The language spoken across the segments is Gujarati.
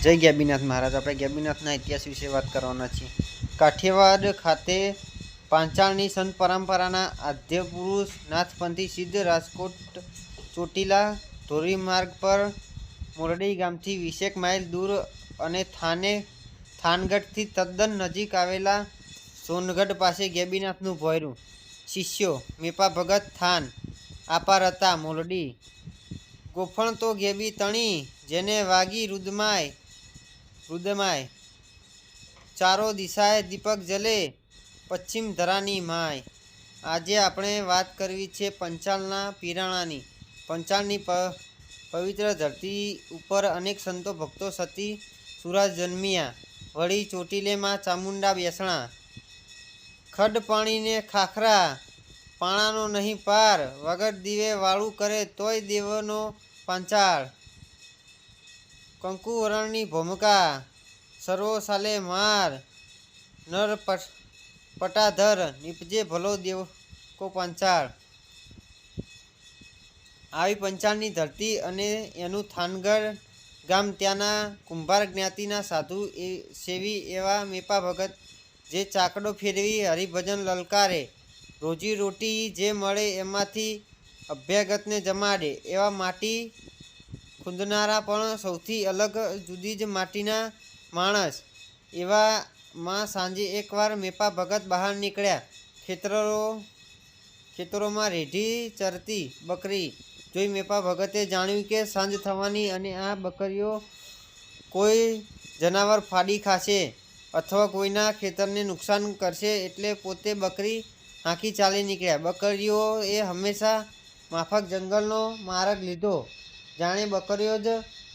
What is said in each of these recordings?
જય ગેબીનાથ મહારાજ। આપણે ગેબીનાથના ઇતિહાસ વિશે વાત કરવાના છીએ। કાઠિયાવાડ ખાતે પાંચાળની સંત પરંપરાના આદ્ય પુરુષ નાથપંથી સિદ્ધ રાજકોટ ચોટીલા ધોરીમાર્ગ પર મોરડી ગામથી 20 માઇલ દૂર અને થાનગઢથી તદ્દન નજીક આવેલા સોનગઢ પાસે ગેબીનાથનું ભોયરું। શિષ્યો: મેપા ભગત થાન આપારતા મોરડી। ગોફણ તો ગેબી તણી જેને વાગી રુદમાય ચારો દિશાએ દીપક જલે પશ્ચિમ ધરાની માય। આજે આપણે વાત કરવી છે પંચાલના પીરાણાની। પંચાલની પવિત્ર ધરતી ઉપર અનેક સંતો ભક્તો સતી સુરા જન્મ્યા। વળી ચોટીલેમાં ચામુંડા બેસણા। ખડ પાણીને ખાખરા પાણાનો નહીં પાર। વગર દીવે વાળું કરે તોય દેવનો પાંચાળ। કંકુવરણની ભૂમિકા સર્વો સાલે માર। નર પટાધર નીપજે ભલો દેવ કો પાંચાળ। આવી પંચાળની ધરતી અને એનું થાનગઢ ગામ ત્યાંના કુંભાર જ્ઞાતિના સાધુ સેવી એવા મેપા ભગત જે ચાકડો ફેરવી હરિભજન લલકારે। રોજી રોટી જે મળે એમાંથી અભ્યાગતને જમાડે। એવા માટી ખૂંદનારા પણ સૌથી અલગ જુદી જ માટીના માણસ। એવામાં સાંજે એકવાર મેપા ભગત બહાર નીકળ્યા। ખેતરોમાં રેઢી ચરતી બકરી જોઈ મેપા ભગતે જાણ્યું કે સાંજ થવાની અને આ બકરીઓ કોઈ જનાવર ફાડી ખાશે અથવા કોઈના ખેતરને નુકસાન કરશે એટલે પોતે બકરી હાંકી ચાલી નીકળ્યા। બકરીઓએ હંમેશા માફક જંગલનો માર્ગ લીધો, જાણે બકરીઓ જ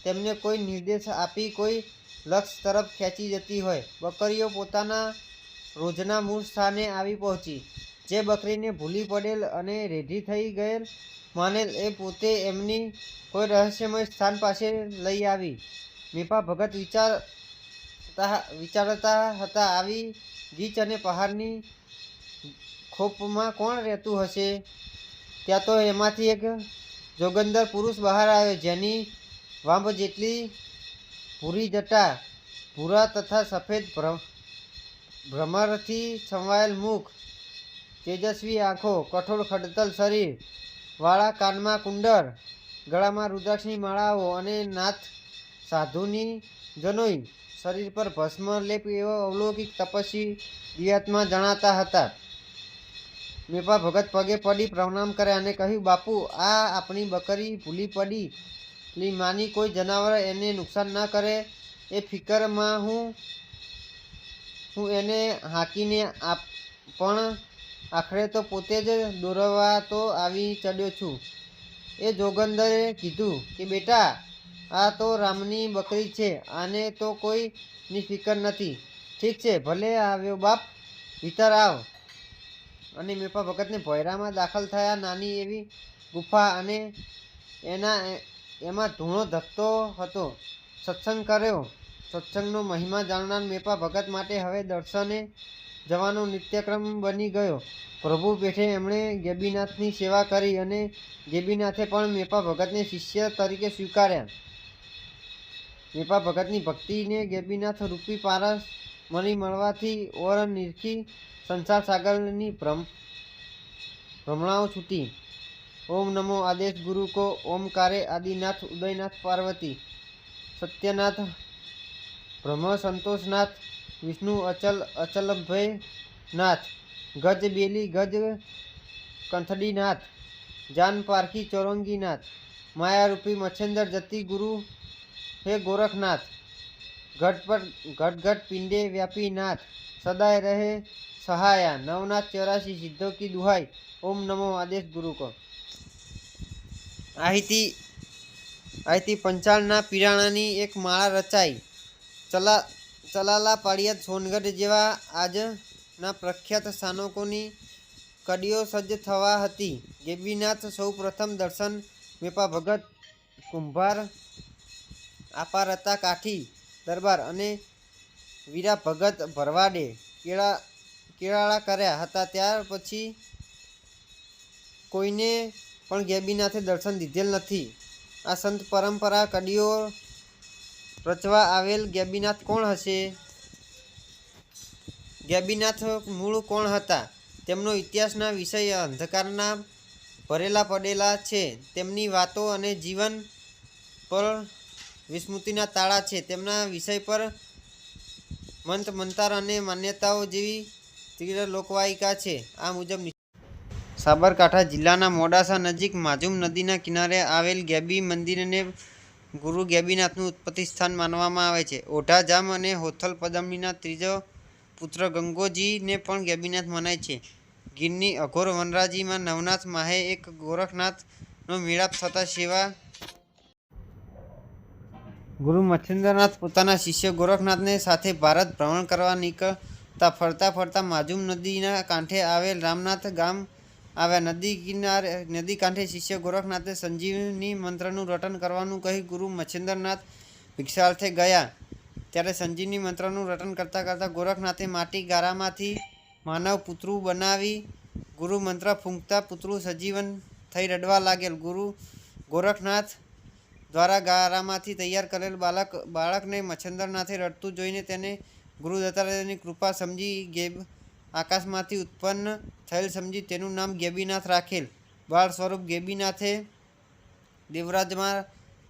તેમને કોઈ નિર્દેશ આપી કોઈ લક્ષ્ય તરફ ખેંચી જતી હોય। બકરીઓ પોતાના રોજના મૂળ સ્થાને આવી પહોંચી। જે બકરીને ભૂલી પડેલ અને રેઢી થઈ ગયેલ માનેલ એ પોતે એમની કોઈ રહસ્યમય સ્થાન પાસે લઈ આવી। મેપા ભગત વિચારતા હતા આવી ગીચ અને પહાડની ખોપમાં કોણ રહેતું હશે? ત્યાં તો એમાંથી એક જોગંદર પુરુષ બહાર આવ્યો, જેની વાંબ જેટલી ભૂરી જટા, ભૂરા તથા સફેદ ભ્રમરથી છવાયેલ મુખ, તેજસ્વી આંખો, કઠોળ ખડતલ શરીર, વાળા કાનમાં કુંડળ, ગળામાં રુદ્રાક્ષની માળાઓ અને નાથ સાધુની જનોઈ, શરીર પર ભસ્મ લેપ એવો અવલૌકિક તપસ્વી દિવ્યાત્મા જણાતા હતા। મેપા ભગત પગે પડી પ્રણામ કર્યા અને કહ્યું, બાપુ, આ આપણી બકરી ભૂલી પડેલી માની કોઈ જનાવર એને નુકસાન ન કરે એ ફિકરમાં હું એને હાંકીને પણ આખરે તો પોતે જ દોરવા તો આવી ચડ્યો છું। એ જોગંદરે કીધું કે બેટા, આ તો રામની બકરી છે, આને તો કોઈની ફિકર નથી। ઠીક છે, ભલે આવ્યો બાપ, ભીતર આવ। અને મેપા ભગતને ભોયરામાં દાખલ થયા। નાની એવી ગુફા અને એમાં ધૂણો ધકતો હતો। સત્સંગ કર્યો। સત્સંગનો મહિમા જાણનાર મેપા ભગત માટે હવે દર્શને જવાનો નિત્યક્રમ બની ગયો। પ્રભુ પેઠે એમણે ગેબીનાથની સેવા કરી અને ગેબીનાથે પણ મેપા ભગતને શિષ્ય તરીકે સ્વીકાર્યા। મેપા ભગતની ભક્તિને ગેબીનાથ રૂપી પારસ મળી મળવાથી ઓર નિરખી સંસાર સાગરની ભ્રમણાઓ છૂટી। ઓમ નમો આદેશ ગુરુ કો ઓમકારે આદિનાથ ઉદયનાથ પાર્વતી સત્યનાથ બ્રહ્મ સંતોષનાથ વિષ્ણુ અચલભય નાથ ગજ બેલી ગજ કંથડીનાથ જાન પારખી ચોરંગીનાથ માયારૂપી મચ્છેન્દર જતી ગુરુ હે ગોરખનાથ ઘટ પિંડે વ્યાપી નાથ સદાય રહે સહાયા નવનાથ 84 સિદ્ધો કી દુહાઈ। ઓમ નમો આદેશ ગુરુ કો। આહીથી પંચાળના પીરાણાની એક માળા રચાઈ। ચલાલા પાળિયાદ સોનગઢ જેવા આજના પ્રખ્યાત સ્થાનકોની કડીઓ સજ્જ થવા હતી। ગેબીનાથ સૌ પ્રથમ દર્શન મેપા ભગત, કુંભાર આપારતા કાઠી દરબાર અને વીરા ભગત ભરવાડે કેળાળા કર્યા હતા। ત્યાર પછી કોઈને પણ ગેબીનાથે દર્શન દીધેલ નથી। આ સંત પરંપરા કડીઓ રચવા આવેલ ગેબીનાથ કોણ હશે? ગેબીનાથ મૂળ કોણ હતા? તેમનો ઇતિહાસના વિષય અંધકારના ભરેલા પડેલા છે. તેમની વાતો અને જીવન પર વિસ્મૃતિના તાળા છે. તેમના વિષય પર મંત મંતાર અને માન્યતાઓ જેવી તીવ્ર લોકવાયકા છે. આ મુજબ સાબરકાંઠા જિલ્લાના મોડાસા નજીક માઝૂમ નદીના કિનારે આવેલ ગેબી મંદિરને ગુરુ ગેબીનાથનું ઉત્પત્તિ સ્થાન માનવામાં આવે છે. ઓઢા જામ અને હોથલ પદમણીના ત્રીજો પુત્ર ગંગોજીને પણ ગેબીનાથ મનાય છે. ગીરની અઘોર વનરાજીમાં નવનાથ માહે એક ગોરખનાથનો મેળાપ થતા સેવા ગુરુ મચ્છન્દ્રનાથ પોતાના શિષ્ય ગોરખનાથને સાથે ભારત ભ્રમણ કરવા નીકળતા ફરતા ફરતા માઝૂમ નદીના કાંઠે આવેલ રામનાથ ગામ આવ્યા. નદી કાંઠે શિષ્ય ગોરખનાથે સંજીવની મંત્રનું રટન કરવાનું કહી ગુરુ મચ્છન્દ્રનાથ ભિક્ષાર્થે ગયા. ત્યારે સંજીવની મંત્રનું રટન કરતા કરતા ગોરખનાથે માટી ગારામાંથી માનવ પૂતળું બનાવી ગુરુ મંત્ર ફૂંકતા પૂતળું સજીવન થઈ રડવા લાગેલ. ગોરખનાથ દ્વારા ગારામાંથી તૈયાર કરેલ બાળકને મચ્છન્દ્રનાથે રડતું જોઈને તેને ગુરુ દત્તાત્રેયની કૃપા સમજી ગેબ આકાશમાંથી ઉત્પન્ન થયેલ સમજી તેનું નામ ગેબીનાથ રાખેલ. બાળ સ્વરૂપ ગેબીનાથે દેવરાજમાં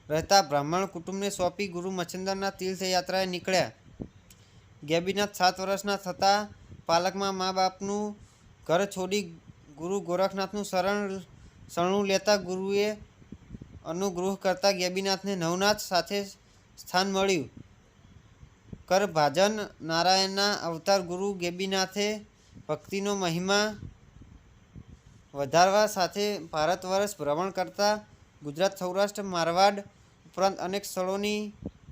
રહેતા બ્રાહ્મણ કુટુંબને સોંપી ગુરુ મચ્છન્દ્રનાથ તીર્થયાત્રાએ નીકળ્યા. ગેબીનાથ 7 વર્ષના થતાં પાલકમાં મા બાપનું ઘર છોડી ગુરુ ગોરખનાથનું શરણું લેતા ગુરુએ અનુગ્રહ કરતા ગેબીનાથને નવનાથ સાથે સ્થાન મળ્યું. કર ભાજન નારાયણના અવતાર ગુરુ ગેબીનાથે ભક્તિનો મહિમા વધારવા સાથે ભારત વર્ષ ભ્રમણ કરતા ગુજરાત, સૌરાષ્ટ્ર, મારવાડ ઉપરાંત અનેક સ્થળોની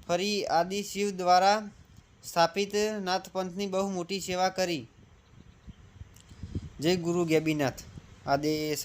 ફરી આદિ શિવ દ્વારા સ્થાપિત નાથપંથની બહુ મોટી સેવા કરી. જય ગુરુ ગેબીનાથ. આદેશ.